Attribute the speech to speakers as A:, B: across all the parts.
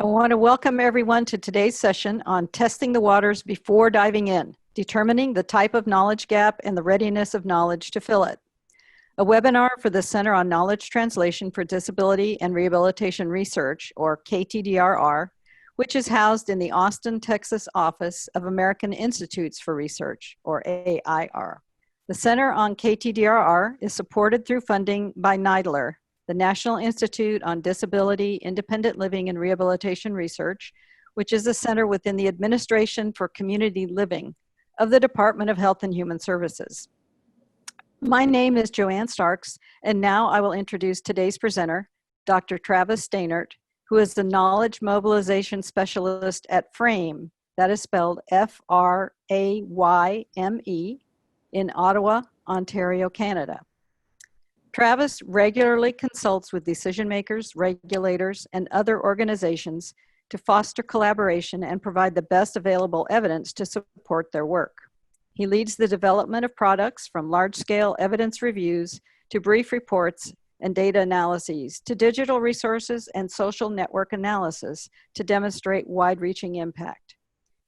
A: I want to welcome everyone to today's session on testing the waters before diving in, determining the type of knowledge gap and the readiness of knowledge to fill it. A webinar for the Center on Knowledge Translation for Disability and Rehabilitation Research, or KTDRR, which is housed in the Austin, Texas office of American Institutes for Research, or AIR. The Center on KTDRR is supported through funding by NIDLR, the National Institute on Disability, Independent Living, and Rehabilitation Research, which is a center within the Administration for Community Living of the Department of Health and Human Services. My name is Joanne Starks, and now I will introduce today's presenter, Dr. Travis Sztainert, who is the Knowledge Mobilization Specialist at FRAME, that is spelled F-R-A-Y-M-E, in Ottawa, Ontario, Canada. Travis regularly consults with decision makers, regulators, and other organizations to foster collaboration and provide the best available evidence to support their work. He leads the development of products from large-scale evidence reviews to brief reports and data analyses to digital resources and social network analysis to demonstrate wide-reaching impact.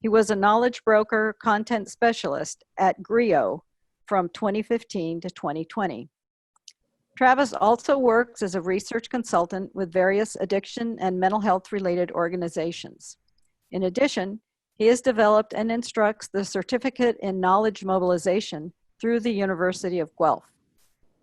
A: He was a knowledge broker content specialist at GRIO from 2015 to 2020. Travis also works as a research consultant with various addiction and mental health related organizations. In addition, he has developed and instructs the Certificate in Knowledge Mobilization through the University of Guelph.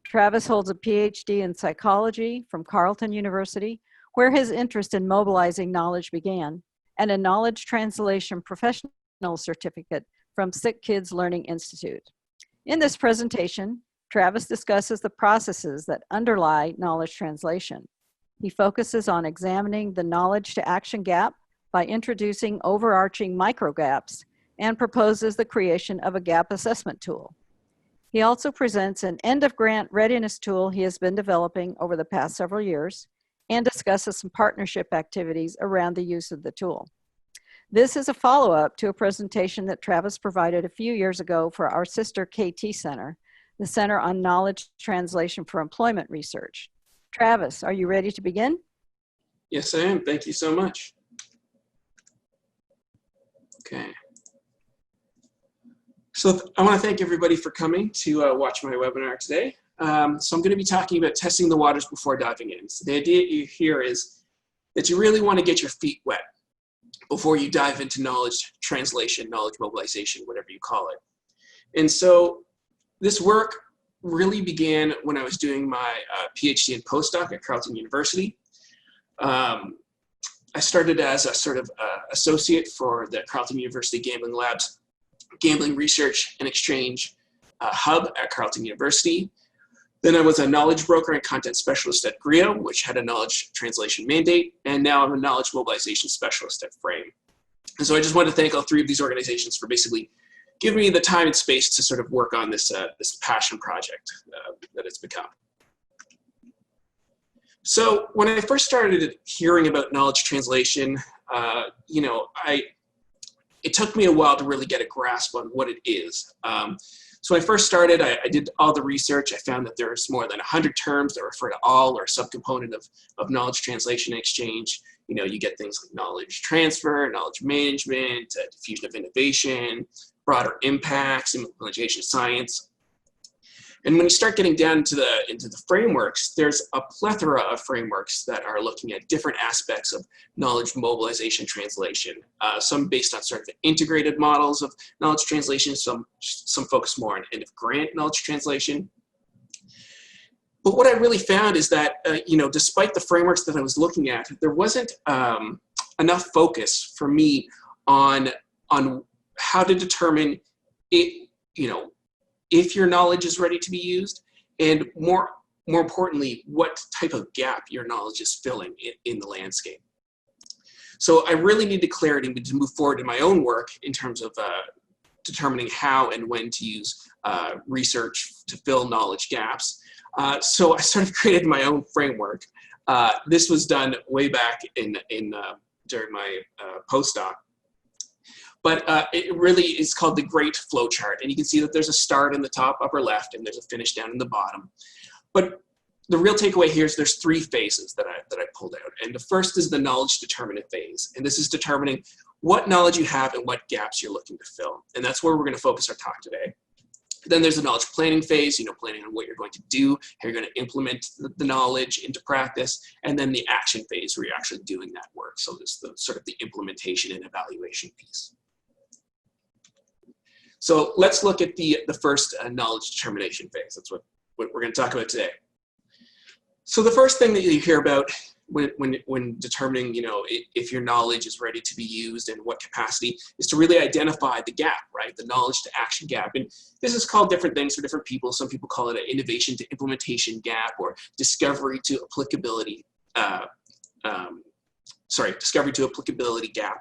A: Travis holds a PhD in psychology from Carleton University, where his interest in mobilizing knowledge began, and a knowledge translation professional certificate from Sick Kids Learning Institute. In this presentation, Travis discusses the processes that underlie knowledge translation. He focuses on examining the knowledge to action gap by introducing overarching microgaps and proposes the creation of a gap assessment tool. He also presents an end-of-grant readiness tool he has been developing over the past several years and discusses some partnership activities around the use of the tool. This is a follow-up to a presentation that Travis provided a few years ago for our sister KT Center, the Center on Knowledge Translation for Employment Research. Travis, are you ready to begin?
B: Yes, I am. Thank you so much. Okay. So I want to thank everybody for coming to watch my webinar today. So I'm going to be talking about testing the waters before diving in. So the idea here is that you really want to get your feet wet before you dive into knowledge translation, knowledge mobilization, whatever you call it. And so this work really began when I was doing my PhD and postdoc at Carleton University. I started as a sort of associate for the Carleton University Gambling Lab's Gambling Research and Exchange Hub at Carleton University. Then I was a knowledge broker and content specialist at GRIO, which had a knowledge translation mandate, and now I'm a knowledge mobilization specialist at FRAME. And so I just want to thank all three of these organizations for basically give me the time and space to sort of work on this, this passion project that it's become. So when I first started hearing about knowledge translation, you know, it took me a while to really get a grasp on what it is. So when I first started, I did all the research. I found that there's more than 100 terms that refer to all or a subcomponent of knowledge translation and exchange. You know, you get things like knowledge transfer, knowledge management, diffusion of innovation, broader impacts, implementation science. And when you start getting down into the frameworks, there's a plethora of frameworks that are looking at different aspects of knowledge mobilization translation. Some based on sort of integrated models of knowledge translation, some focus more on end-of-grant knowledge translation. But what I really found is that, you know, despite the frameworks that I was looking at, there wasn't enough focus for me on how to determine it, you know, if your knowledge is ready to be used, and more importantly, what type of gap your knowledge is filling in the landscape. So I really needed clarity to move forward in my own work in terms of determining how and when to use research to fill knowledge gaps. So I sort of created my own framework. This was done way back during my postdoc. But it really is called the Great Flow Chart. And you can see that there's a start in the top upper left and there's a finish down in the bottom. But the real takeaway here is there's 3 phases that I pulled out. And the first is the knowledge determinant phase. And this is determining what knowledge you have and what gaps you're looking to fill. And that's where we're going to focus our talk today. Then there's the knowledge planning phase, planning on what you're going to do, how you're going to implement the knowledge into practice. And then the action phase where you're actually doing that work. So there's the sort of the implementation and evaluation piece. So let's look at the first knowledge determination phase. That's what we're going to talk about today. So the first thing that you hear about when determining, if your knowledge is ready to be used and what capacity is to really identify the gap, right? The knowledge to action gap. And this is called different things for different people. Some people call it an innovation to implementation gap or discovery to applicability, discovery to applicability gap.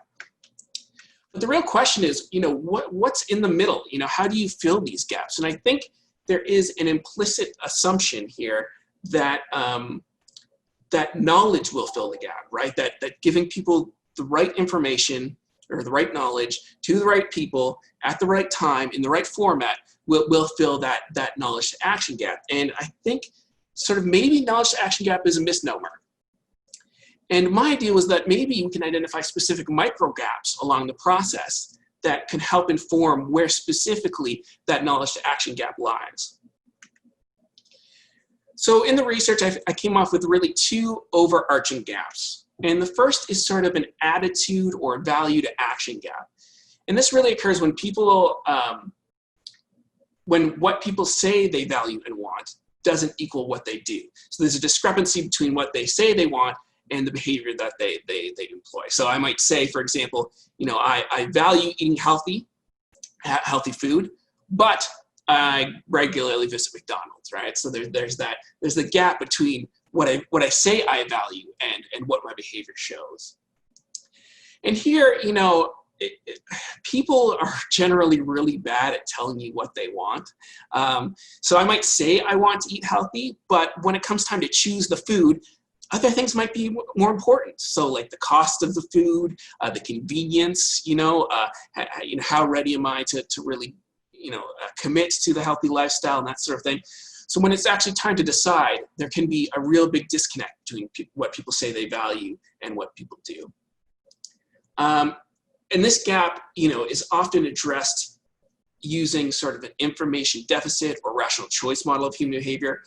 B: But the real question is, what's in the middle? How do you fill these gaps? And I think there is an implicit assumption here that that knowledge will fill the gap, right? That giving people the right information or the right knowledge to the right people at the right time in the right format will fill that knowledge to action gap. And I think sort of maybe knowledge to action gap is a misnomer. And my idea was that maybe we can identify specific micro gaps along the process that can help inform where specifically that knowledge to action gap lies. So in the research, I came off with really 2 overarching gaps. And the first is sort of an attitude or value to action gap. And this really occurs when people, when what people say they value and want doesn't equal what they do. So there's a discrepancy between what they say they want and the behavior that they employ. So I might say, for example, I value eating healthy food, but I regularly visit McDonald's, right? So there's the gap between what I say I value and what my behavior shows. And here, people are generally really bad at telling you what they want. So I might say I want to eat healthy, but when it comes time to choose the food, other things might be more important. So like the cost of the food, the convenience, how ready am I to really commit to the healthy lifestyle and that sort of thing. So when it's actually time to decide, there can be a real big disconnect between what people say they value and what people do. And this gap, is often addressed using sort of an information deficit or rational choice model of human behavior.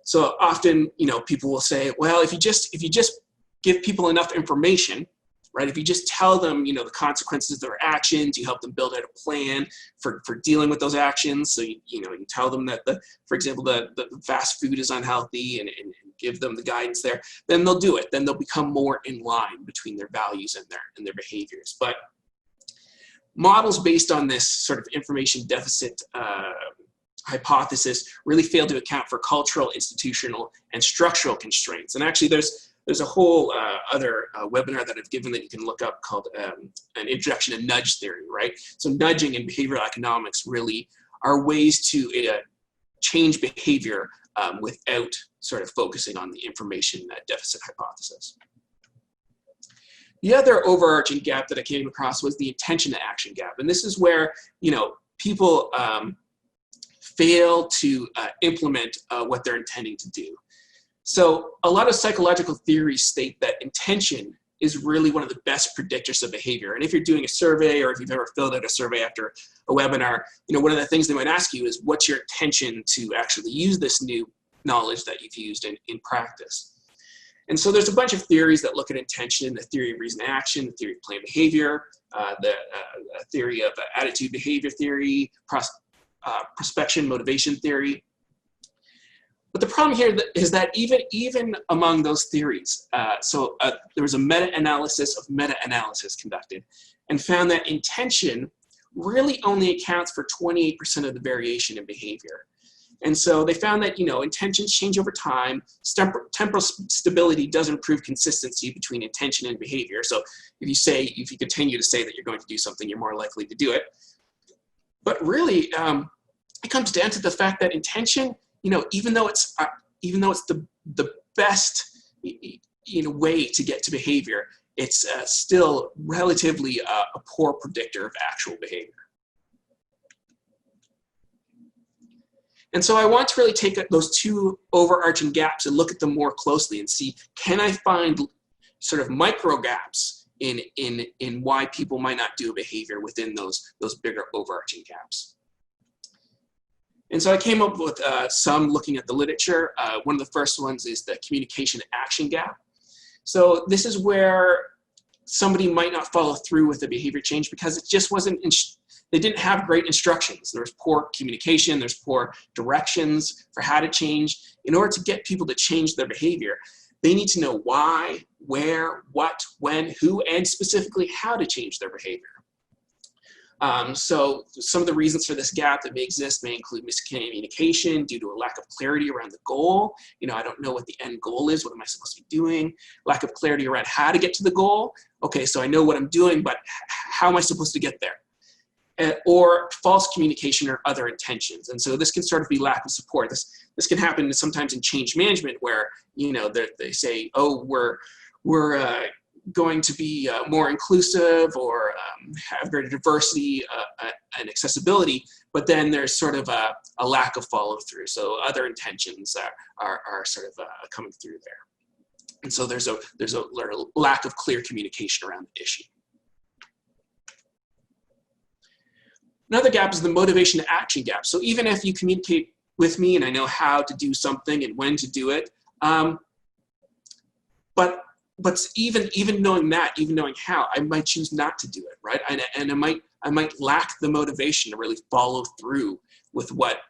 B: So often, people will say, well, if you just give people enough information, right? If you just tell them, the consequences of their actions, you help them build out a plan for dealing with those actions. So, you tell them that, for example, the fast food is unhealthy and give them the guidance there, then they'll do it. Then they'll become more in line between their values and their behaviors. But models based on this sort of information deficit hypothesis really fail to account for cultural, institutional, and structural constraints. And actually, there's a whole other webinar that I've given that you can look up called an introduction to nudge theory, right? So nudging and behavioral economics really are ways to change behavior without sort of focusing on the information deficit hypothesis. The other overarching gap that I came across was the intention to action gap. And this is where, people fail to implement what they're intending to do. So a lot of psychological theories state that intention is really one of the best predictors of behavior. And if you're doing a survey or if you've ever filled out a survey after a webinar, one of the things they might ask you is, what's your intention to actually use this new knowledge that you've used in practice? And so there's a bunch of theories that look at intention: the theory of reason action, the theory of planned behavior, the theory of attitude behavior theory, prospection motivation theory. But the problem here is that even among those theories, there was a meta-analysis of meta-analysis conducted and found that intention really only accounts for 28% of the variation in behavior. And so they found that, intentions change over time. Temporal stability does improve consistency between intention and behavior. So if you continue to say that you're going to do something, you're more likely to do it. But really, it comes down to the fact that intention, even though it's the best, way to get to behavior, it's still relatively a poor predictor of actual behavior. And so I want to really take those two overarching gaps and look at them more closely and see, can I find sort of micro gaps in why people might not do a behavior within those bigger overarching gaps. And so I came up with some looking at the literature. One of the first ones is the communication action gap. So this is where somebody might not follow through with the behavior change because it just wasn't, they didn't have great instructions. There's poor communication, there's poor directions for how to change. In order to get people to change their behavior, they need to know why, where, what, when, who, and specifically how to change their behavior. So some of the reasons for this gap that may exist may include miscommunication due to a lack of clarity around the goal. I don't know what the end goal is. What am I supposed to be doing? Lack of clarity around how to get to the goal. Okay, so I know what I'm doing, but how am I supposed to get there? Or false communication or other intentions. And so this can sort of be lack of support. This can happen sometimes in change management where, they say, oh, we're going to be more inclusive or have greater diversity and accessibility, but then there's sort of a lack of follow through. So other intentions are sort of coming through there. And so there's a lack of clear communication around the issue. Another gap is the motivation to action gap. So even if you communicate with me and I know how to do something and when to do it, but even knowing that, even knowing how, I might choose not to do it, right? And I might lack the motivation to really follow through with what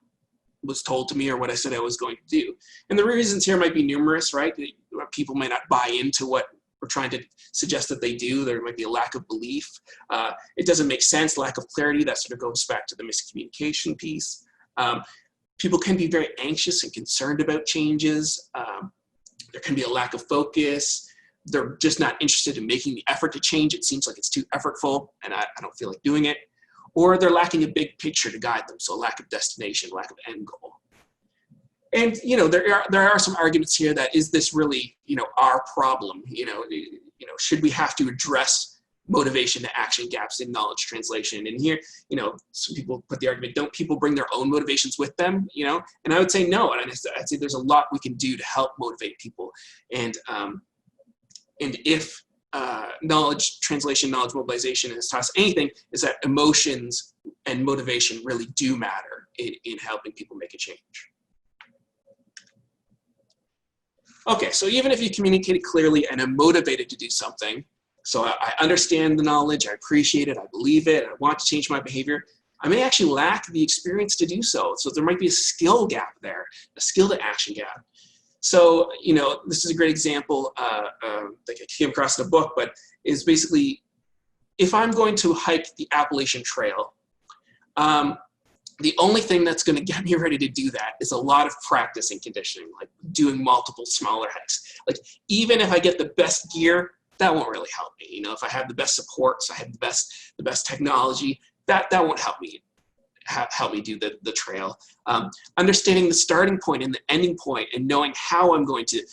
B: was told to me or what I said I was going to do. And the reasons here might be numerous, right? People might not buy into what we're trying to suggest that they do. There might be a lack of belief. It doesn't make sense, lack of clarity. That sort of goes back to the miscommunication piece. People can be very anxious and concerned about changes. There can be a lack of focus. They're just not interested in making the effort to change. It seems like it's too effortful and I don't feel like doing it. Or they're lacking a big picture to guide them. So lack of destination, lack of end goal. And there are some arguments here that is this really our problem? Should we have to address motivation to action gaps in knowledge translation? And here, some people put the argument, don't people bring their own motivations with them? And I would say no. And I'd say there's a lot we can do to help motivate people. And if knowledge translation, knowledge mobilization has taught us anything, is that emotions and motivation really do matter in helping people make a change. Okay, so even if you communicated clearly and I'm motivated to do something, so I understand the knowledge, I appreciate it, I believe it, I want to change my behavior, I may actually lack the experience to do so. So there might be a skill gap there, a skill to action gap. So, this is a great example that I came across in a book, but is basically, if I'm going to hike the Appalachian Trail, the only thing that's going to get me ready to do that is a lot of practice and conditioning, like doing multiple smaller hikes. Like, even if I get the best gear, that won't really help me. If I have the best supports, I have the best technology, that won't help me do the trail. Understanding the starting point and the ending point and knowing how I'm going to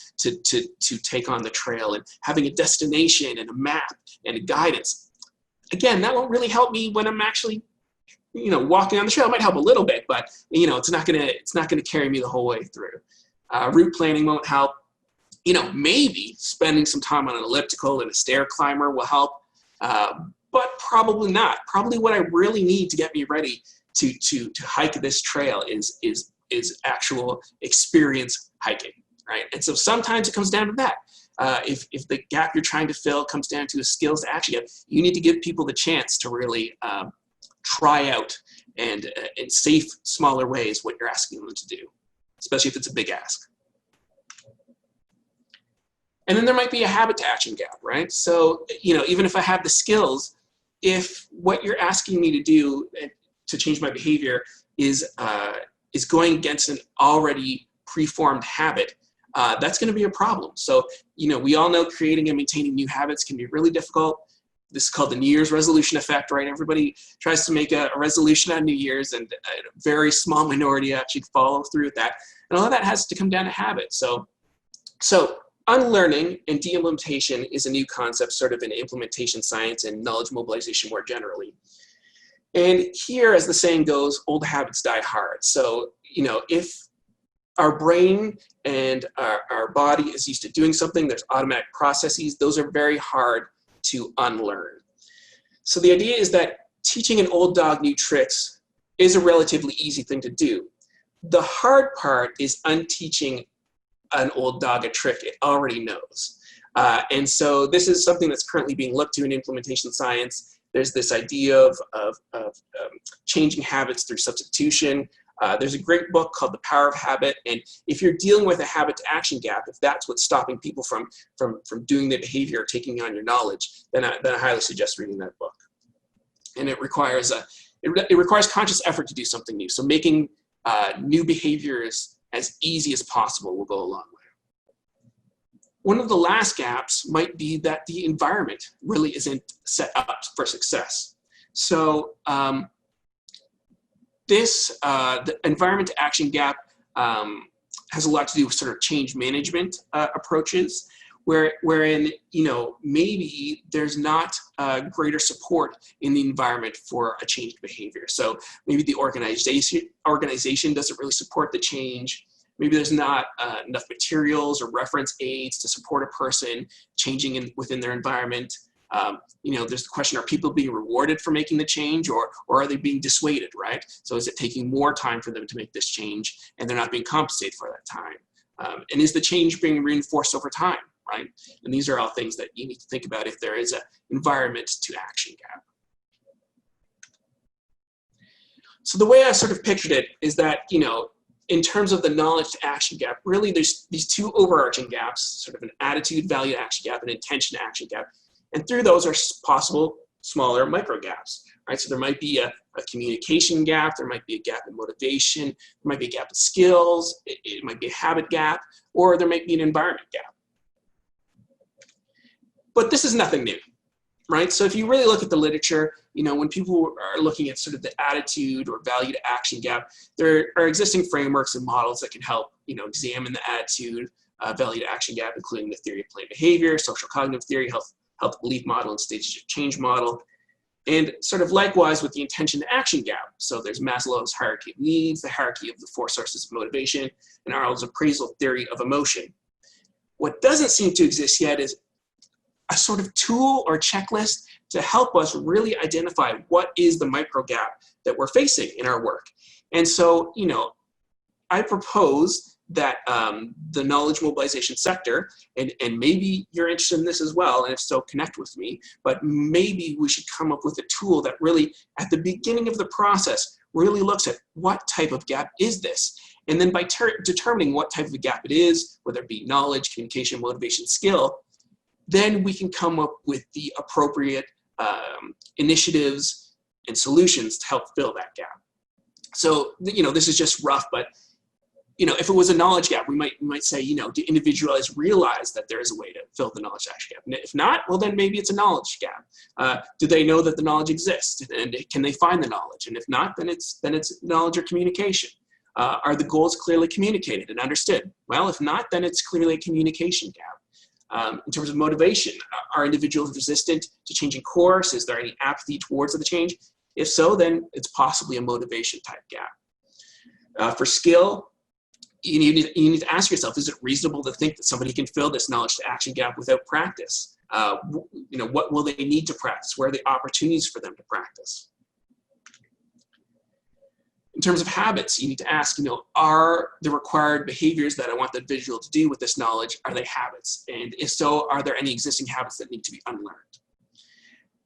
B: take on the trail and having a destination and a map and a guidance. Again, that won't really help me when I'm actually walking on the trail. It might help a little bit, but it's not gonna carry me the whole way through. Route planning won't help. Maybe spending some time on an elliptical and a stair climber will help, but probably not. Probably what I really need to get me ready to hike this trail is actual experience hiking, right? And so sometimes it comes down to that. If the gap you're trying to fill comes down to a skills to action gap, you need to give people the chance to really try out and in safe, smaller ways what you're asking them to do, especially if it's a big ask. And then there might be a habit to action gap, right? So, even if I have the skills, if what you're asking me to do to change my behavior is going against an already preformed habit, that's going to be a problem. So, we all know creating and maintaining new habits can be really difficult. This is called the New Year's resolution effect, right? Everybody tries to make a resolution on New Year's, and a very small minority actually follow through with that. And all of that has to come down to habit. So unlearning and de-implementation is a new concept sort of in implementation science and knowledge mobilization more generally. And here, as the saying goes, old habits die hard. So, you know, if our brain and our body is used to doing something, there's automatic processes, those are very hard to unlearn. So the idea is that teaching an old dog new tricks is a relatively easy thing to do. The hard part is unteaching an old dog a trick it already knows. And so this is something that's currently being looked to in implementation science. There's this idea of changing habits through substitution. There's a great book called The Power of Habit, and if you're dealing with a habit to action gap, if that's what's stopping people from doing the behavior or taking on your knowledge, then I highly suggest reading that book. And it requires it requires conscious effort to do something new. So making new behaviors as easy as possible will go a long way. One of the last gaps might be that the environment really isn't set up for success. So the environment to action gap has a lot to do with sort of change management approaches, wherein, you know, maybe there's not greater support in the environment for a changed behavior. So maybe the organization doesn't really support the change. Maybe there's not enough materials or reference aids to support a person changing within their environment. You know, there's the question, are people being rewarded for making the change, or are they being dissuaded, right? So is it taking more time for them to make this change and they're not being compensated for that time? And is the change being reinforced over time, right? And these are all things that you need to think about if there is an environment to action gap. So the way I sort of pictured it is that, you know, in terms of the knowledge to action gap, really there's these two overarching gaps, sort of an attitude value to action gap and intention to action gap. And through those are possible smaller micro gaps, right? So there might be a communication gap, there might be a gap in motivation, there might be a gap in skills, it might be a habit gap, or there might be an environment gap. But this is nothing new, right? So if you really look at the literature, you know, when people are looking at sort of the attitude or value to action gap, there are existing frameworks and models that can help, you know, examine the attitude value to action gap, including the theory of planned behavior, social cognitive theory, health belief model, and stages of change model. And sort of likewise with the intention to action gap. So there's Maslow's hierarchy of needs, the hierarchy of the four sources of motivation, and Arnold's appraisal theory of emotion. What doesn't seem to exist yet is a sort of tool or checklist to help us really identify what is the micro gap that we're facing in our work. And so, you know, I propose that the knowledge mobilization sector, and maybe you're interested in this as well, and if so, connect with me, but maybe we should come up with a tool that really, at the beginning of the process, really looks at what type of gap is this? And then by determining what type of a gap it is, whether it be knowledge, communication, motivation, skill, then we can come up with the appropriate initiatives and solutions to help fill that gap. So, you know, this is just rough, but you know, if it was a knowledge gap, we might say, you know, do individuals realize that there is a way to fill the knowledge action gap? And if not, well, then maybe it's a knowledge gap. Do they know that the knowledge exists, and can they find the knowledge? And if not, then it's knowledge or communication. Are the goals clearly communicated and understood? Well, if not, then it's clearly a communication gap. In terms of motivation, are individuals resistant to changing course? Is there any apathy towards the change? If so, then it's possibly a motivation type gap. For skill, you need to ask yourself, is it reasonable to think that somebody can fill this knowledge to action gap without practice? You know, what will they need to practice? Where are the opportunities for them to practice? In terms of habits, you need to ask, you know, are the required behaviors that I want the individual to do with this knowledge, are they habits? And if so, are there any existing habits that need to be unlearned?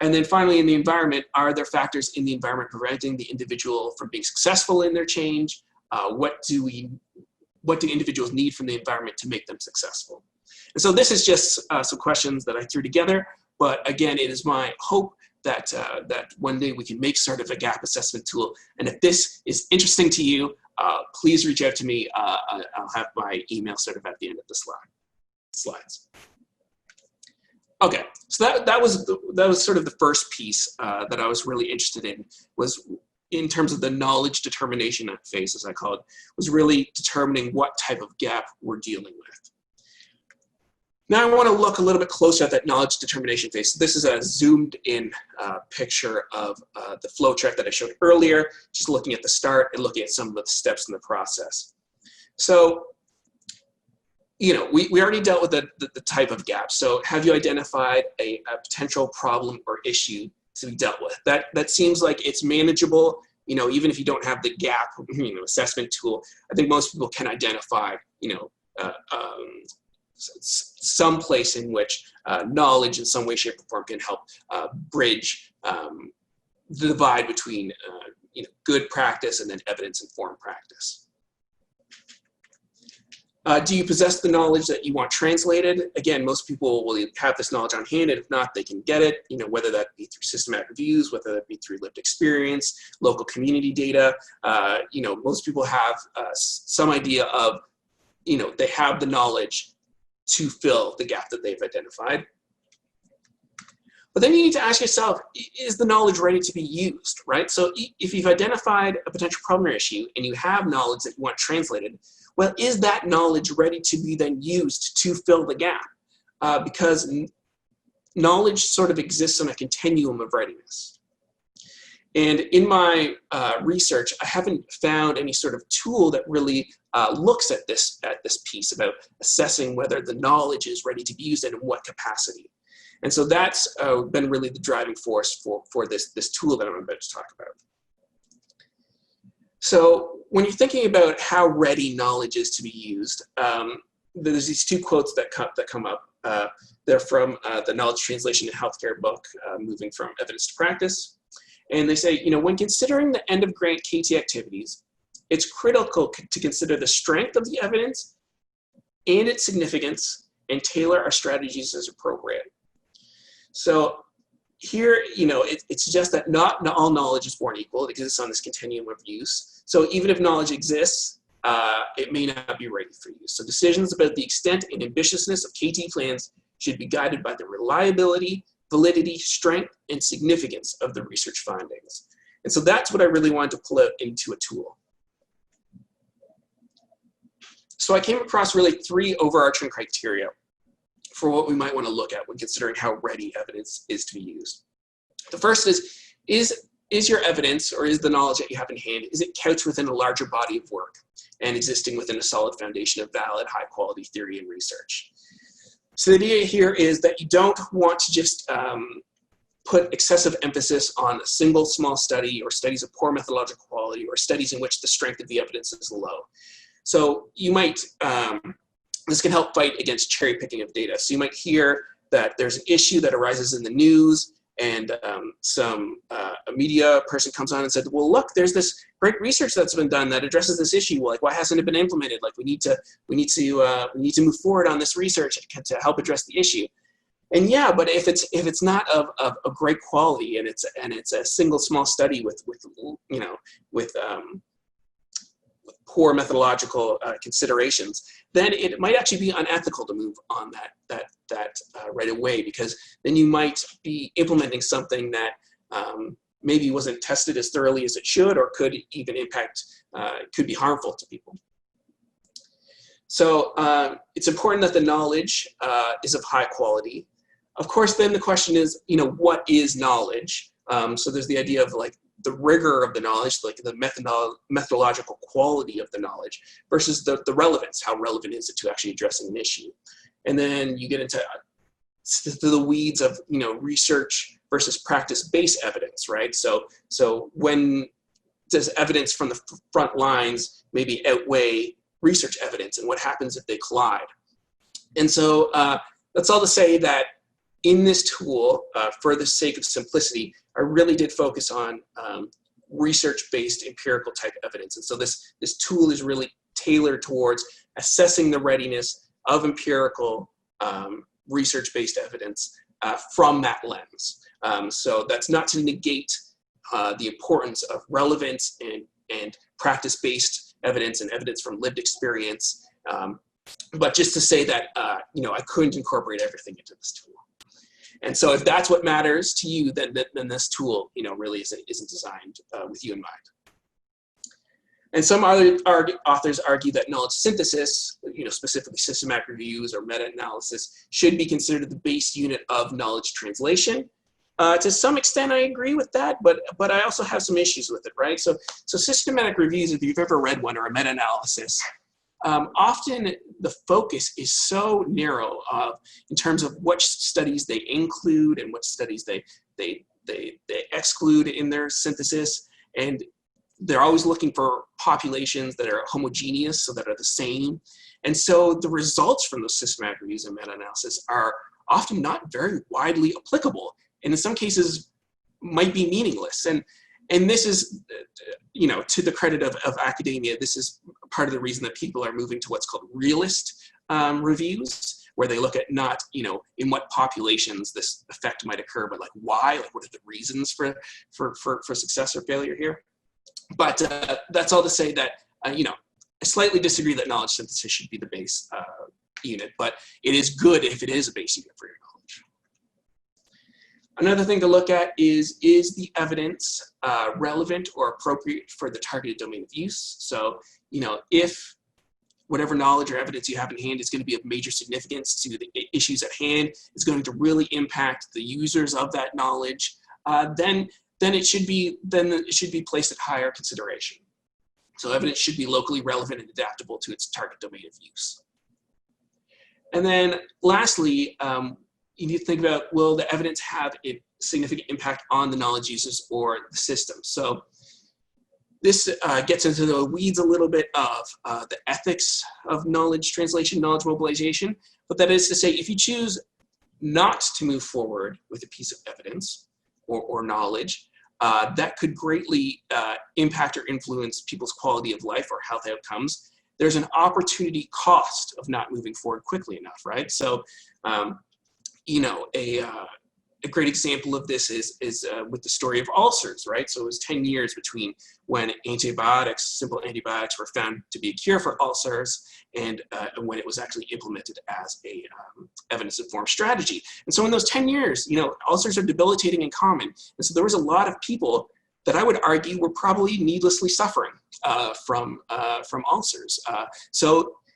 B: And then finally, in the environment, are there factors in the environment preventing the individual from being successful in their change? What do individuals need from the environment to make them successful? And so this is just some questions that I threw together, but again, it is my hope that that one day we can make sort of a gap assessment tool. And if this is interesting to you, please reach out to me. I'll have my email sort of at the end of the slides. Okay, so that was sort of the first piece that I was really interested in, was in terms of the knowledge determination phase, as I call it, was really determining what type of gap we're dealing with. Now I want to look a little bit closer at that knowledge determination phase. So this is a zoomed in picture of the flow chart that I showed earlier, just looking at the start and looking at some of the steps in the process. So, you know, we already dealt with the type of gap. So have you identified a potential problem or issue to be dealt with? That seems like it's manageable. You know, even if you don't have the gap, you know, assessment tool, I think most people can identify, you know, some place in which knowledge in some way, shape, or form can help bridge the divide between you know, good practice and then evidence-informed practice. Do you possess the knowledge that you want translated? Again, most people will have this knowledge on hand, and if not, they can get it, you know, whether that be through systematic reviews, whether that be through lived experience, local community data. You know, most people have some idea of, you know, they have the knowledge to fill the gap that they've identified. But then you need to ask yourself, is the knowledge ready to be used, right? So if you've identified a potential problem or issue and you have knowledge that you want translated, well, is that knowledge ready to be then used to fill the gap? Because knowledge sort of exists on a continuum of readiness. And in my research, I haven't found any sort of tool that really looks at this piece about assessing whether the knowledge is ready to be used and in what capacity. And so that's been really the driving force for this tool that I'm about to talk about. So when you're thinking about how ready knowledge is to be used, there's these two quotes that come up. They're from the Knowledge Translation in Healthcare book, Moving from Evidence to Practice. And they say, you know, when considering the end of grant KT activities, it's critical to consider the strength of the evidence and its significance and tailor our strategies as appropriate. So here, you know, it suggests that not all knowledge is born equal. It exists on this continuum of use. So even if knowledge exists, it may not be ready for use. So decisions about the extent and ambitiousness of KT plans should be guided by the reliability, validity, strength, and significance of the research findings. And so that's what I really wanted to pull out into a tool. So I came across really three overarching criteria for what we might want to look at when considering how ready evidence is to be used. The first is your evidence, or is the knowledge that you have in hand, is it couched within a larger body of work and existing within a solid foundation of valid, high quality theory and research? So the idea here is that you don't want to just put excessive emphasis on a single small study or studies of poor methodological quality or studies in which the strength of the evidence is low. So you might, this can help fight against cherry picking of data. So you might hear that there's an issue that arises in the news and a media person comes on and said, well, look, there's this great research that's been done that addresses this issue. Like, why hasn't it been implemented? Like, we need to move forward on this research to help address the issue. And yeah, but if it's not of great quality and it's a single small study with poor methodological considerations, then it might actually be unethical to move on that right away, because then you might be implementing something that maybe wasn't tested as thoroughly as it should, or could even impact, could be harmful to people. So it's important that the knowledge is of high quality. Of course, then the question is, you know, what is knowledge? So there's the idea of like the rigor of the knowledge, like the methodological quality of the knowledge, versus the relevance. How relevant is it to actually addressing an issue? And then you get into the weeds of, you know, research versus practice-based evidence, right? So when does evidence from the front lines maybe outweigh research evidence, and what happens if they collide? And so that's all to say that in this tool, for the sake of simplicity, I really did focus on research-based empirical type evidence. And so this tool is really tailored towards assessing the readiness of empirical research-based evidence from that lens. So that's not to negate the importance of relevance and practice-based evidence and evidence from lived experience, but just to say that you know, I couldn't incorporate everything into this tool. And so if that's what matters to you, then this tool, you know, really isn't designed with you in mind. And some other authors argue that knowledge synthesis, specifically systematic reviews or meta-analysis, should be considered the base unit of knowledge translation. To some extent, I agree with that, but I also have some issues with it, right? So systematic reviews, if you've ever read one, or a meta-analysis, often the focus is so narrow in terms of which studies they include and what studies they exclude in their synthesis, and they're always looking for populations that are homogeneous, so that are the same. And so the results from those systematic reviews and meta-analysis are often not very widely applicable, and in some cases might be meaningless. And this is, to the credit of academia, this is part of the reason that people are moving to what's called realist reviews, where they look at not, in what populations this effect might occur, but like why, like what are the reasons for success or failure here. But that's all to say that, I slightly disagree that knowledge synthesis should be the base unit, but it is good if it is a base unit for your knowledge. Another thing to look at is the evidence relevant or appropriate for the targeted domain of use? So, if whatever knowledge or evidence you have in hand is going to be of major significance to the issues at hand, is going to really impact the users of that knowledge, then it should be placed at higher consideration. So evidence should be locally relevant and adaptable to its target domain of use. And then lastly, you need to think about, will the evidence have a significant impact on the knowledge users or the system? So this gets into the weeds a little bit of the ethics of knowledge translation, knowledge mobilization. But that is to say, if you choose not to move forward with a piece of evidence or knowledge, that could greatly impact or influence people's quality of life or health outcomes. There's an opportunity cost of not moving forward quickly enough, right? So, a great example of this is with the story of ulcers, right? So it was 10 years between when simple antibiotics were found to be a cure for ulcers and when it was actually implemented as a evidence-informed strategy. And so in those 10 years, ulcers are debilitating and common. And so there was a lot of people that I would argue were probably needlessly suffering from ulcers.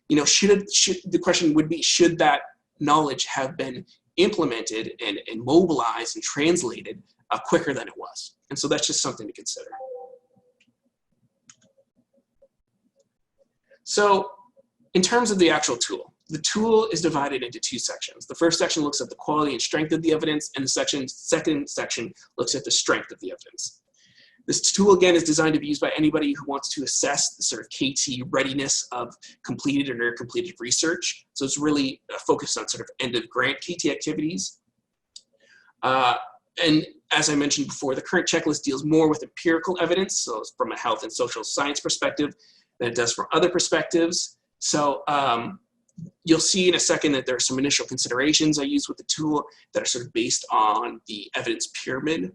B: The question would be, should that knowledge have been implemented and mobilized and translated quicker than it was? And so that's just something to consider. So in terms of the actual tool, the tool is divided into two sections. The first section looks at the quality and strength of the evidence, and the second section looks at the strength of the evidence. This tool, again, is designed to be used by anybody who wants to assess the sort of KT readiness of completed or near completed research. So it's really focused on sort of end of grant KT activities. And as I mentioned before, the current checklist deals more with empirical evidence, so it's from a health and social science perspective, than it does from other perspectives. So you'll see in a second that there are some initial considerations I use with the tool that are sort of based on the evidence pyramid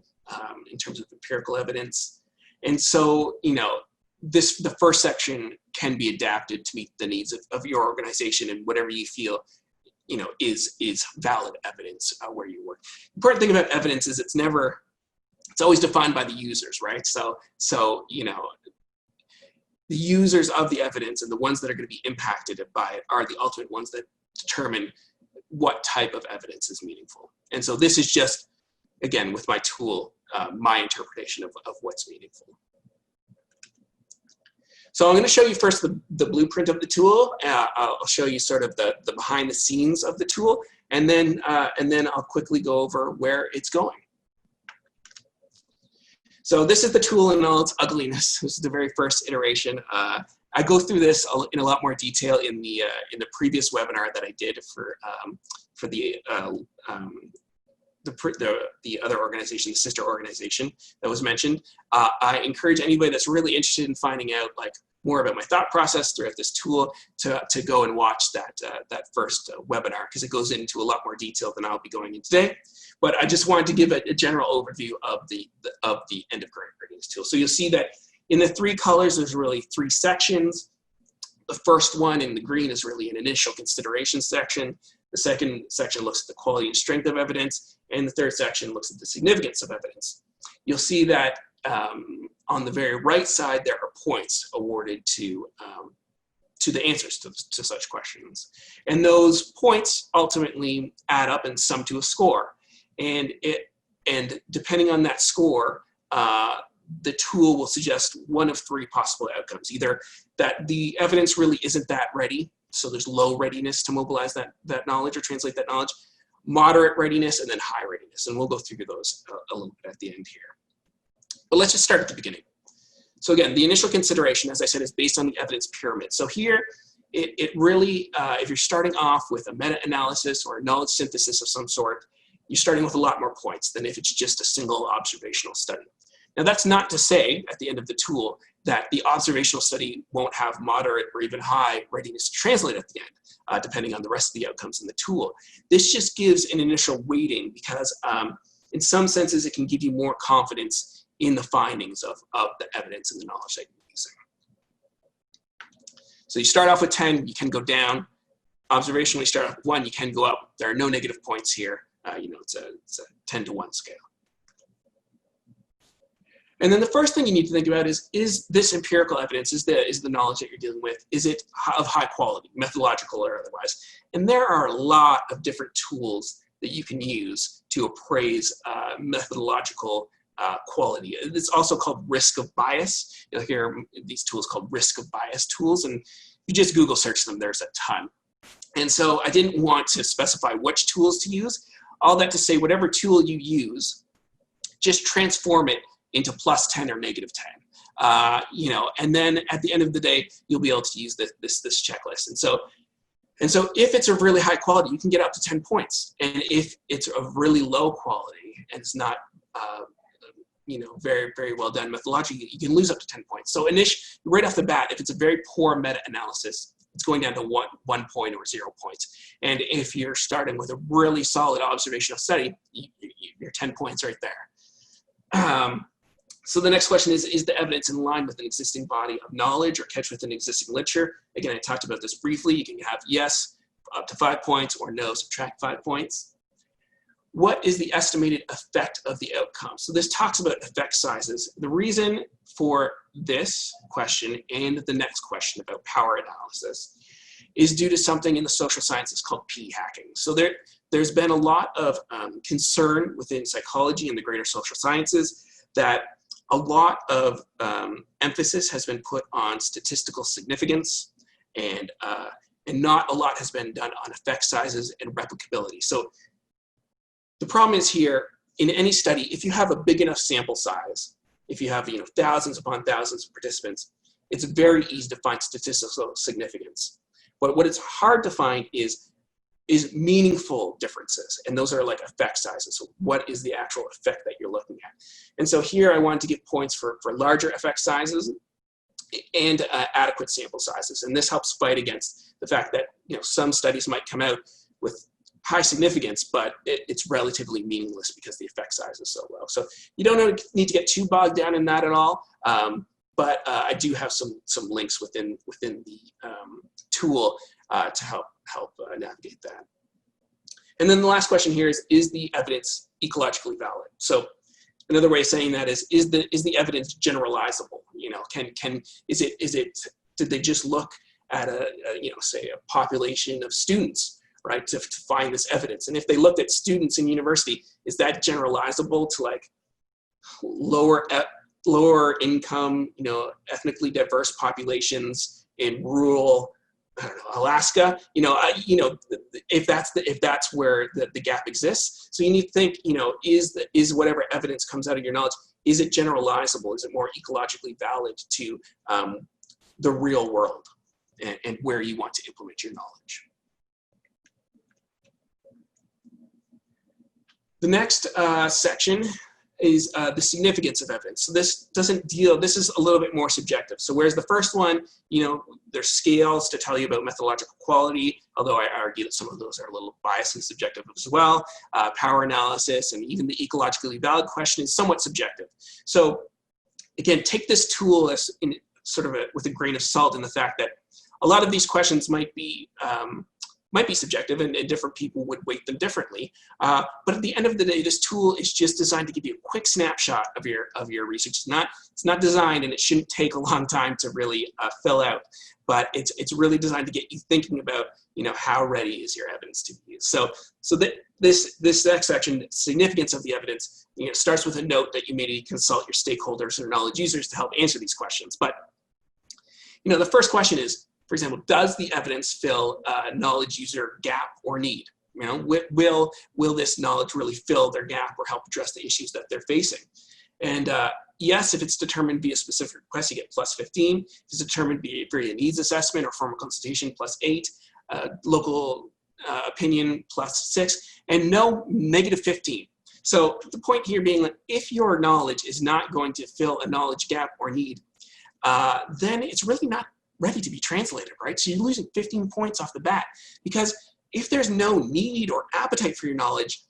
B: in terms of empirical evidence. And so, the first section can be adapted to meet the needs of your organization and whatever you feel, is valid evidence where you work. The important thing about evidence is it's always defined by the users, right? So the users of the evidence and the ones that are going to be impacted by it are the ultimate ones that determine what type of evidence is meaningful. And so this is just, again, with my tool, my interpretation of what's meaningful. So I'm going to show you first the blueprint of the tool. I'll show you sort of the behind the scenes of the tool, and then I'll quickly go over where it's going. So this is the tool in all its ugliness. This is the very first iteration. I go through this in a lot more detail in the previous webinar that I did for the other organization, the sister organization that was mentioned. I encourage anybody that's really interested in finding out more about my thought process throughout this tool to go and watch that first webinar, because it goes into a lot more detail than I'll be going into today. But I just wanted to give a general overview of the end of grant readiness tool. So you'll see that in the three colors, there's really three sections. The first one in the green is really an initial consideration section. The second section looks at the quality and strength of evidence, and the third section looks at the significance of evidence. You'll see that on the very right side, there are points awarded to the answers to such questions. And those points ultimately add up and sum to a score. And depending on that score, the tool will suggest one of three possible outcomes. Either that the evidence really isn't that ready, so there's low readiness to mobilize that knowledge or translate that knowledge, moderate readiness, and then high readiness. And we'll go through those a little bit at the end here. But let's just start at the beginning. So again, the initial consideration, as I said, is based on the evidence pyramid. So here, it really, if you're starting off with a meta-analysis or a knowledge synthesis of some sort, you're starting with a lot more points than if it's just a single observational study. Now that's not to say, at the end of the tool, that the observational study won't have moderate or even high readiness to translate at the end, depending on the rest of the outcomes in the tool. This just gives an initial weighting because in some senses, it can give you more confidence in the findings of the evidence and the knowledge that you're using. So you start off with 10, you can go down. Observationally, start off with 1, you can go up. There are no negative points here. It's a 10 to 1 scale. And then the first thing you need to think about is this empirical evidence, is the knowledge that you're dealing with, is it of high quality, methodological or otherwise? And there are a lot of different tools that you can use to appraise methodological quality. It's also called risk of bias. You'll hear these tools called risk of bias tools, and you just Google search them, there's a ton. And so I didn't want to specify which tools to use. All that to say, whatever tool you use, just transform it into +10 or -10. And then at the end of the day, you'll be able to use this checklist. And so if it's of really high quality, you can get up to 10 points. And if it's of really low quality and it's not very, very well done methodologically, you can lose up to 10 points. So right off the bat, if it's a very poor meta-analysis, it's going down to 1 point or 0 points. And if you're starting with a really solid observational study, you're 10 points right there. So the next question is the evidence in line with an existing body of knowledge or catch within existing literature? Again, I talked about this briefly. You can have yes, up to 5 points, or no, subtract 5 points. What is the estimated effect of the outcome? So this talks about effect sizes. The reason for this question and the next question about power analysis is due to something in the social sciences called p-hacking. So there's been a lot of concern within psychology and the greater social sciences that a lot of emphasis has been put on statistical significance, and not a lot has been done on effect sizes and replicability. So the problem is here, in any study, if you have a big enough sample size, if you have thousands upon thousands of participants, it's very easy to find statistical significance. But what is hard to find is meaningful differences, and those are like effect sizes. So what is the actual effect that you're looking at? And so here I wanted to give points for larger effect sizes and adequate sample sizes. And this helps fight against the fact that some studies might come out with high significance, but it's relatively meaningless because the effect size is so low. So you don't need to get too bogged down in that at all. But I do have some links within the tool to help navigate that. And then the last question here is the evidence ecologically valid? So another way of saying that is the evidence generalizable? Did they just look at say a population of students, right, to find this evidence? And if they looked at students in university, is that generalizable to like lower income, ethnically diverse populations in rural, Alaska? If that's where the gap exists. So you need to think, is whatever evidence comes out of your knowledge, is it generalizable? Is it more ecologically valid to the real world and where you want to implement your knowledge? The next section is the significance of evidence. So this this is a little bit more subjective. So whereas the first one, there's scales to tell you about methodological quality, although I argue that some of those are a little biased and subjective as well. Power analysis and even the ecologically valid question is somewhat subjective. So again, take this tool as with a grain of salt in the fact that a lot of these questions might be might be subjective, and different people would weight them differently. But at the end of the day, this tool is just designed to give you a quick snapshot of your research. It's not designed, and it shouldn't take a long time to really fill out. But it's really designed to get you thinking about, how ready is your evidence to be used. So that this next section, significance of the evidence, starts with a note that you may need to consult your stakeholders or knowledge users to help answer these questions. But the first question is, for example, does the evidence fill a knowledge user gap or need? Will this knowledge really fill their gap or help address the issues that they're facing? And yes, if it's determined via specific request, you get +15. If it's determined via a needs assessment or formal consultation, +8. Local opinion, +6. And no, -15. So the point here being that if your knowledge is not going to fill a knowledge gap or need, then it's really not ready to be translated, right? So you're losing 15 points off the bat, because if there's no need or appetite for your knowledge,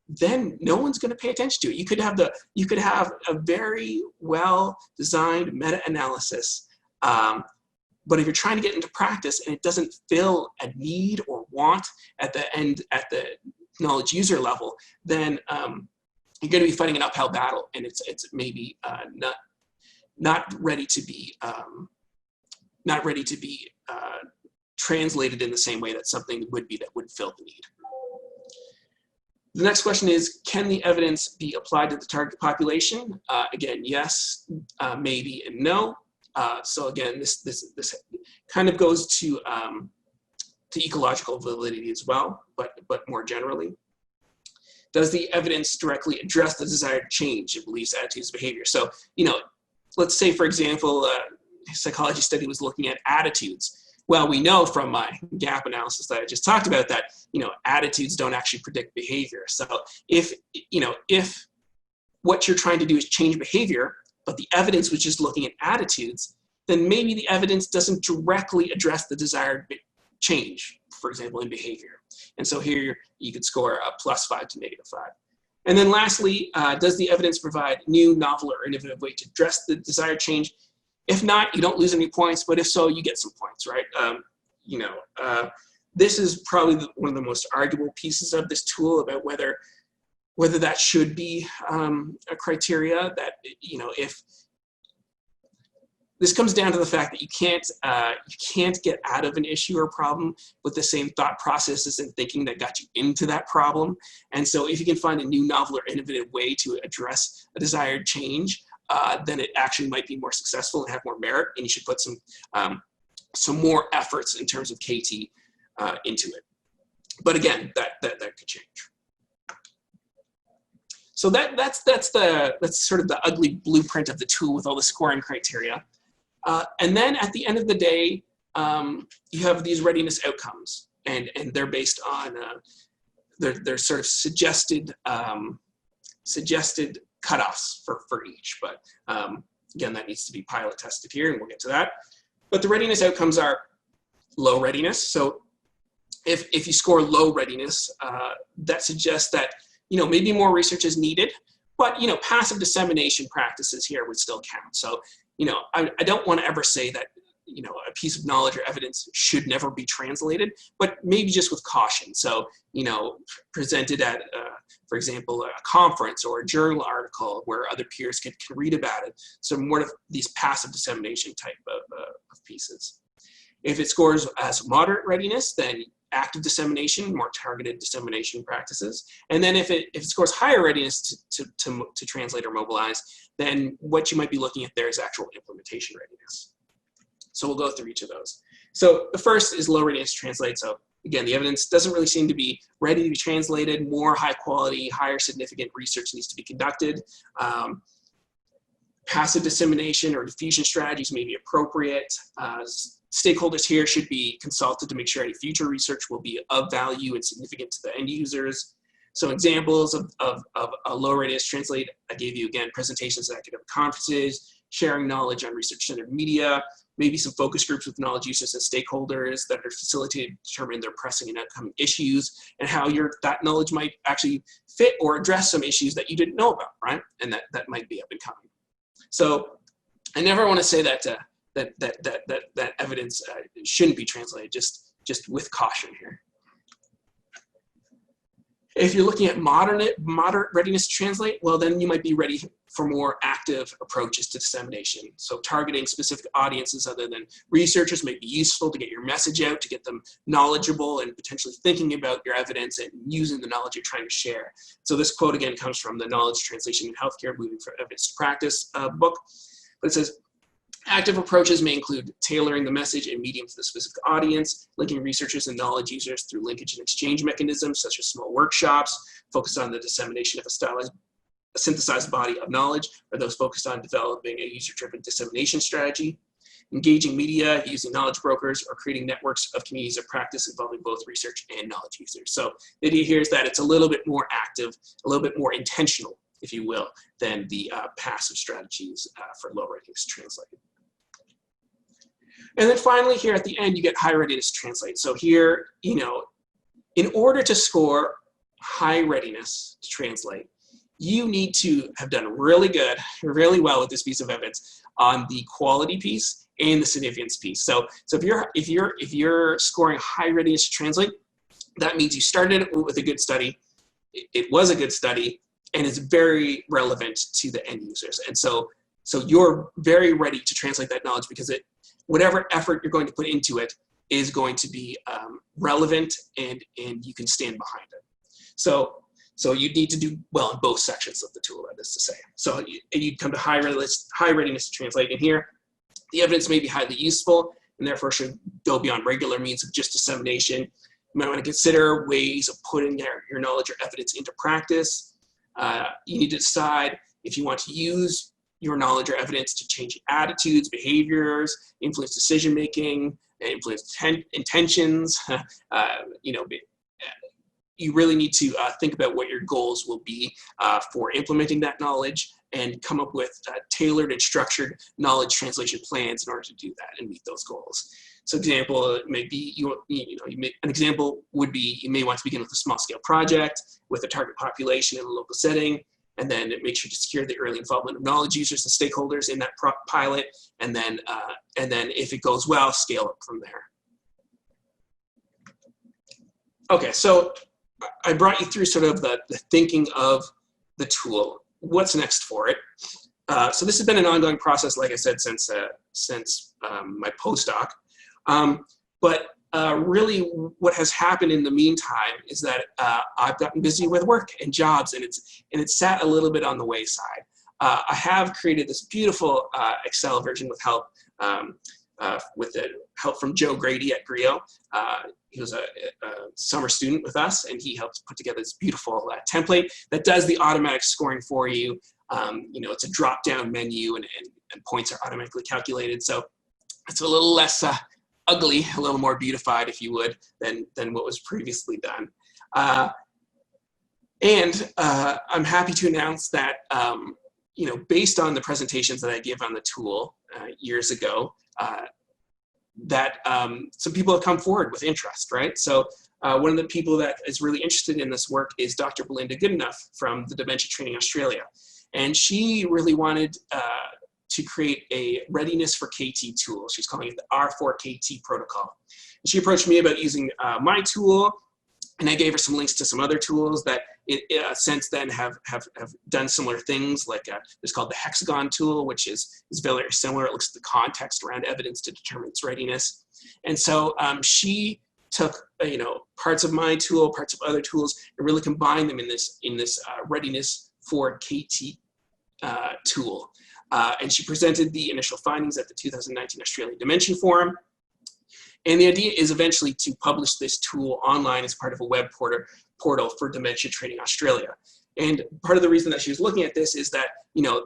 B: then no one's going to pay attention to it. You could have a very well-designed meta-analysis, but if you're trying to get into practice and it doesn't fill a need or want at the knowledge user level, then you're going to be fighting an uphill battle, and it's maybe not ready to be translated in the same way that something would be that would fill the need. The next question is, can the evidence be applied to the target population? Again, yes, maybe, and no. So again, this kind of goes to ecological validity as well, but more generally. Does the evidence directly address the desired change in beliefs, attitudes, behavior? So, let's say, for example, a psychology study was looking at attitudes. Well, we know from my gap analysis that I just talked about that, attitudes don't actually predict behavior. So if what you're trying to do is change behavior, but the evidence was just looking at attitudes, then maybe the evidence doesn't directly address the desired change, for example, in behavior. And so here you could score a +5 to -5. And then lastly, does the evidence provide new, novel, or innovative way to address the desired change? If not, you don't lose any points, but if so, you get some points, right? This is probably one of the most arguable pieces of this tool about whether that should be a criteria. That, if this comes down to the fact that you can't get out of an issue or problem with the same thought processes and thinking that got you into that problem. And so if you can find a new, novel, or innovative way to address a desired change, then it actually might be more successful and have more merit, and you should put some more efforts in terms of KT into it. But again, that could change. So that's sort of the ugly blueprint of the tool with all the scoring criteria. And then at the end of the day, you have these readiness outcomes, and they're based on they're sort of suggested cutoffs for each, but again, that needs to be pilot tested here, and we'll get to that. But the readiness outcomes are low readiness. So if you score low readiness, that suggests that maybe more research is needed, but passive dissemination practices here would still count. So I don't want to ever say that a piece of knowledge or evidence should never be translated, but maybe just with caution. So presented at for example, a conference or a journal article where other peers can read about it. So more of these passive dissemination type of pieces. If it scores as moderate readiness, then active dissemination, more targeted dissemination practices. And then if it scores higher readiness to translate or mobilize, then what you might be looking at there is actual implementation readiness. So we'll go through each of those. So the first is low readiness to translate. So again, the evidence doesn't really seem to be ready to be translated. More high quality, higher significant research needs to be conducted. Passive dissemination or diffusion strategies may be appropriate. Stakeholders here should be consulted to make sure any future research will be of value and significant to the end users. So examples of a low readiness translate, I gave you again, presentations at academic conferences, sharing knowledge on research-centered media, maybe some focus groups with knowledge users and stakeholders that are facilitated to determine their pressing and upcoming issues and how that knowledge might actually fit or address some issues that you didn't know about, right? And that might be up and coming. So I never want to say that that evidence shouldn't be translated. Just just with caution here. If you're looking at moderate readiness to translate, well, then you might be ready for more active approaches to dissemination. So targeting specific audiences other than researchers may be useful to get your message out, to get them knowledgeable and potentially thinking about your evidence and using the knowledge you're trying to share. So this quote again comes from the Knowledge Translation in Healthcare, Moving from Evidence to Practice book. But it says, active approaches may include tailoring the message and medium to the specific audience, linking researchers and knowledge users through linkage and exchange mechanisms such as small workshops, focused on the dissemination of a synthesized body of knowledge, or those focused on developing a user-driven dissemination strategy, engaging media, using knowledge brokers, or creating networks of communities of practice involving both research and knowledge users. So the idea here is that it's a little bit more active, a little bit more intentional, if you will, than the passive strategies for low readiness to translate. And then finally here at the end, you get high readiness to translate. So here, you know, in order to score high readiness to translate, you need to have done really good, really well with this piece of evidence on the quality piece and the significance piece. So if you're scoring high readiness to translate, that means you started with a good study, it was a good study, and it's very relevant to the end users. And so you're very ready to translate that knowledge because whatever effort you're going to put into it is going to be relevant and you can stand behind it. So you need to do well in both sections of the tool, that is to say. So you'd come to high readiness to translate. And here, the evidence may be highly useful and therefore should go beyond regular means of just dissemination. You might want to consider ways of putting your knowledge or evidence into practice. You need to decide if you want to use your knowledge or evidence to change attitudes, behaviors, influence decision-making, influence intentions. You really need to think about what your goals will be for implementing that knowledge and come up with tailored and structured knowledge translation plans in order to do that and meet those goals. So example, maybe an example would be you may want to begin with a small scale project with a target population in a local setting, and then make sure to secure the early involvement of knowledge users and stakeholders in that pilot, and then if it goes well, scale up from there. Okay, so I brought you through sort of the thinking of the tool. What's next for it? So this has been an ongoing process, like I said, since my postdoc. But really what has happened in the meantime is that I've gotten busy with work and jobs, and it's sat a little bit on the wayside. I have created this beautiful Excel version with the help from Joe Grady at Griot. He was a summer student with us, and he helped put together this beautiful template that does the automatic scoring for you. It's a drop-down menu, and points are automatically calculated. So it's a little less ugly, a little more beautified, if you would, than what was previously done. I'm happy to announce that, based on the presentations that I give on the tool years ago, that some people have come forward with interest, right? So one of the people that is really interested in this work is Dr. Belinda Goodenough from the Dementia Training Australia. And she really wanted to create a readiness for KT tool. She's calling it the R4KT protocol. And she approached me about using my tool, and I gave her some links to some other tools that since then have done similar things, like it's called the Hexagon tool, which is very similar. It looks at the context around evidence to determine its readiness. And so she took parts of my tool, parts of other tools, and really combined them in this readiness for KT tool. And she presented the initial findings at the 2019 Australian Dementia Forum. And the idea is eventually to publish this tool online as part of a web portal for Dementia Training Australia. And part of the reason that she was looking at this is that,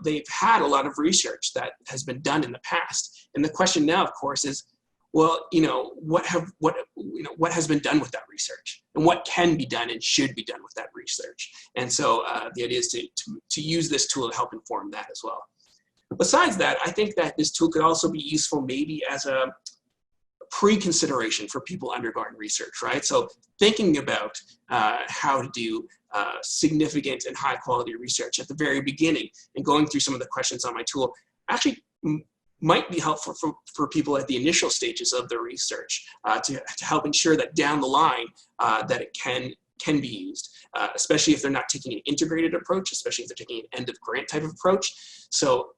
B: they've had a lot of research that has been done in the past. And the question now, of course, is, well, what has been done with that research, and what can be done and should be done with that research? And so the idea is to use this tool to help inform that as well. Besides that, I think that this tool could also be useful maybe as a pre-consideration for people undergoing research, right? So thinking about how to do significant and high quality research at the very beginning and going through some of the questions on my tool actually might be helpful for people at the initial stages of their research to help ensure that down the line that it can be used, especially if they're not taking an integrated approach, especially if they're taking an end of grant type of approach. So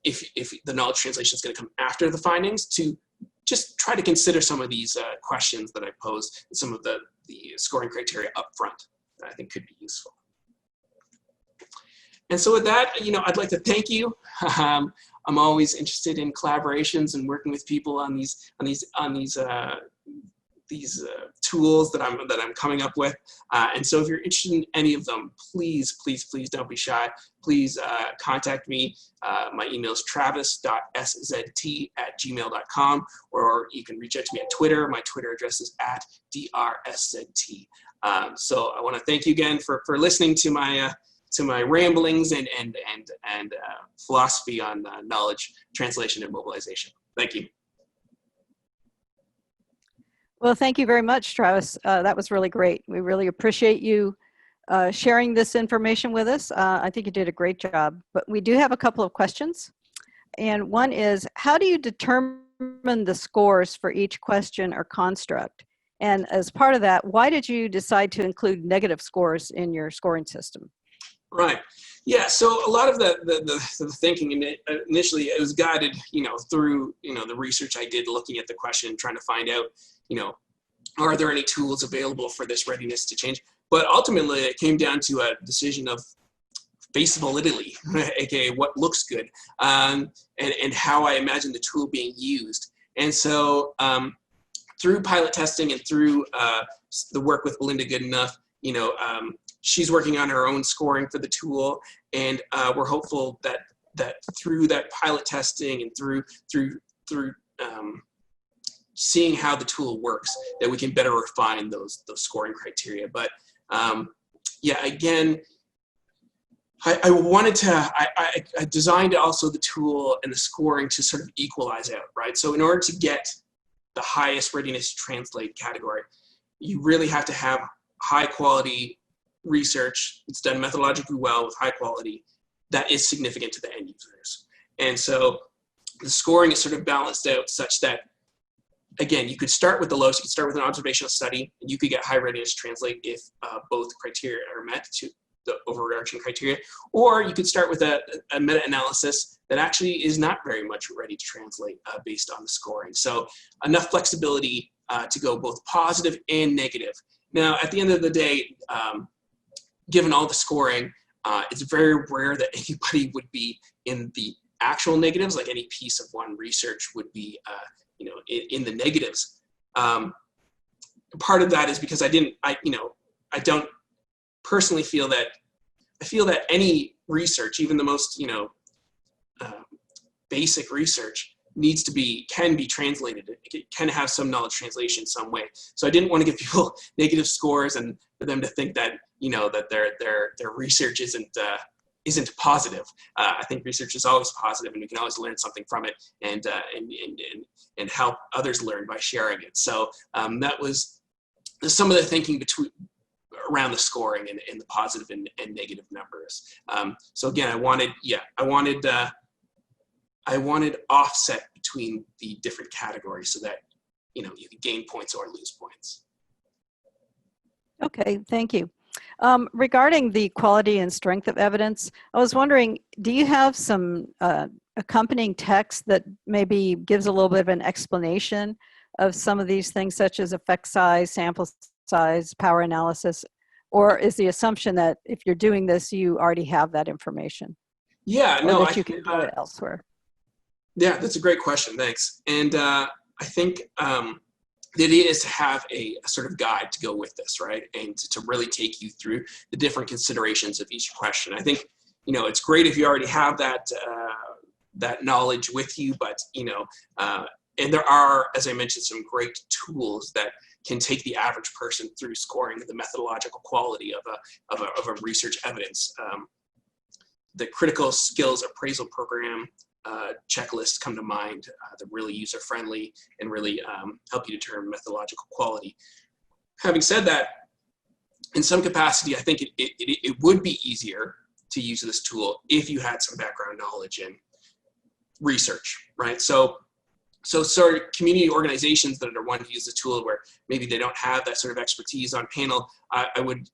B: if the knowledge translation is going to come after the findings, to just try to consider some of these questions that I posed, and some of the scoring criteria up front that I think could be useful. And so with that, I'd like to thank you. I'm always interested in collaborations and working with people on these tools that I'm coming up with. And so if you're interested in any of them, please don't be shy. Please contact me. My email is travis.szt@gmail.com, or you can reach out to me on Twitter. My Twitter address is @DRSZT. So I want to thank you again for listening to my ramblings and philosophy on knowledge translation and mobilization. Thank you.
A: Well, thank you very much, Travis. That was really great. We really appreciate you sharing this information with us. I think you did a great job. But we do have a couple of questions. And one is, how do you determine the scores for each question or construct? And as part of that, why did you decide to include negative scores in your scoring system?
B: Right. Yeah. So a lot of the thinking initially, it was guided, through, the research I did looking at the question, trying to find out, are there any tools available for this readiness to change? But ultimately, it came down to a decision of face validity, aka what looks good, and how I imagine the tool being used. And so through pilot testing and through the work with Belinda Goodenough, she's working on her own scoring for the tool, and we're hopeful that through that pilot testing and through seeing how the tool works, that we can better refine those scoring criteria. But yeah, again, I wanted to, I designed also the tool and the scoring to sort of equalize out, right? So in order to get the highest readiness to translate category, you really have to have high quality research. It's done methodologically well with high quality that is significant to the end users. And so the scoring is sort of balanced out such that, again, you could start with the lowest, you could start with an observational study, and you could get high readiness to translate if both criteria are met, to the overarching criteria, or you could start with a meta-analysis that actually is not very much ready to translate based on the scoring. So enough flexibility to go both positive and negative. Now, at the end of the day, given all the scoring, it's very rare that anybody would be in the actual negatives, like any piece of one research would be in the negatives. Part of that is because I don't personally feel that, I feel that any research, even the most, basic research, can be translated. It can have some knowledge translation some way. So I didn't want to give people negative scores and for them to think that, that their research isn't positive. I think research is always positive, and we can always learn something from it and help others learn by sharing it. So that was some of the thinking around the scoring and the positive and negative numbers. So again, I wanted offset between the different categories so that you could gain points or lose points.
A: Okay, thank you. Regarding the quality and strength of evidence, I was wondering, do you have some accompanying text that maybe gives a little bit of an explanation of some of these things, such as effect size, sample size, power analysis, or is the assumption that if you're doing this, you already have that information?
B: Yeah,
A: no, that you can do it elsewhere.
B: Yeah, that's a great question. Thanks. And I think the idea is to have a sort of guide to go with this, right? And to really take you through the different considerations of each question. I think, it's great if you already have that knowledge with you, but, and there are, as I mentioned, some great tools that can take the average person through scoring the methodological quality of a research evidence. The critical skills appraisal program checklists come to mind. They're really user-friendly and really help you determine methodological quality. Having said that, in some capacity, I think it would be easier to use this tool if you had some background knowledge in research, right? So sort of community organizations that are wanting to use the tool where maybe they don't have that sort of expertise on panel, I would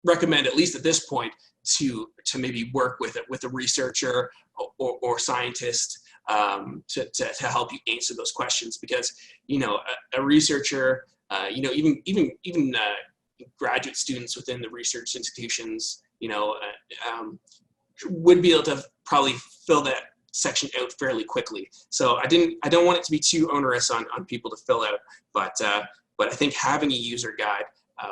B: recommend, at least at this point, to maybe work with a researcher or scientist to help you answer those questions, because a researcher, even graduate students within the research institutions, would be able to probably fill that section out fairly quickly. So I don't want it to be too onerous on people to fill out, but I think having a user guide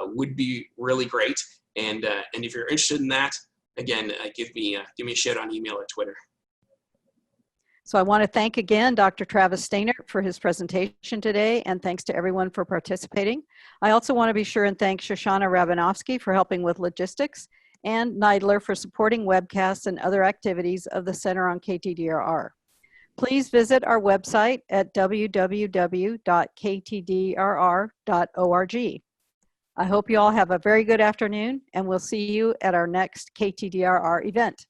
B: would be really great. And if you're interested in that, again, give me a shout on email or Twitter.
A: So I want to thank again Dr. Travis Sztainert for his presentation today, and thanks to everyone for participating. I also want to be sure and thank Shoshana Rabinovsky for helping with logistics, and Neidler for supporting webcasts and other activities of the Center on KTDRR. Please visit our website at www.ktdrr.org. I hope you all have a very good afternoon, and we'll see you at our next KTDRR event.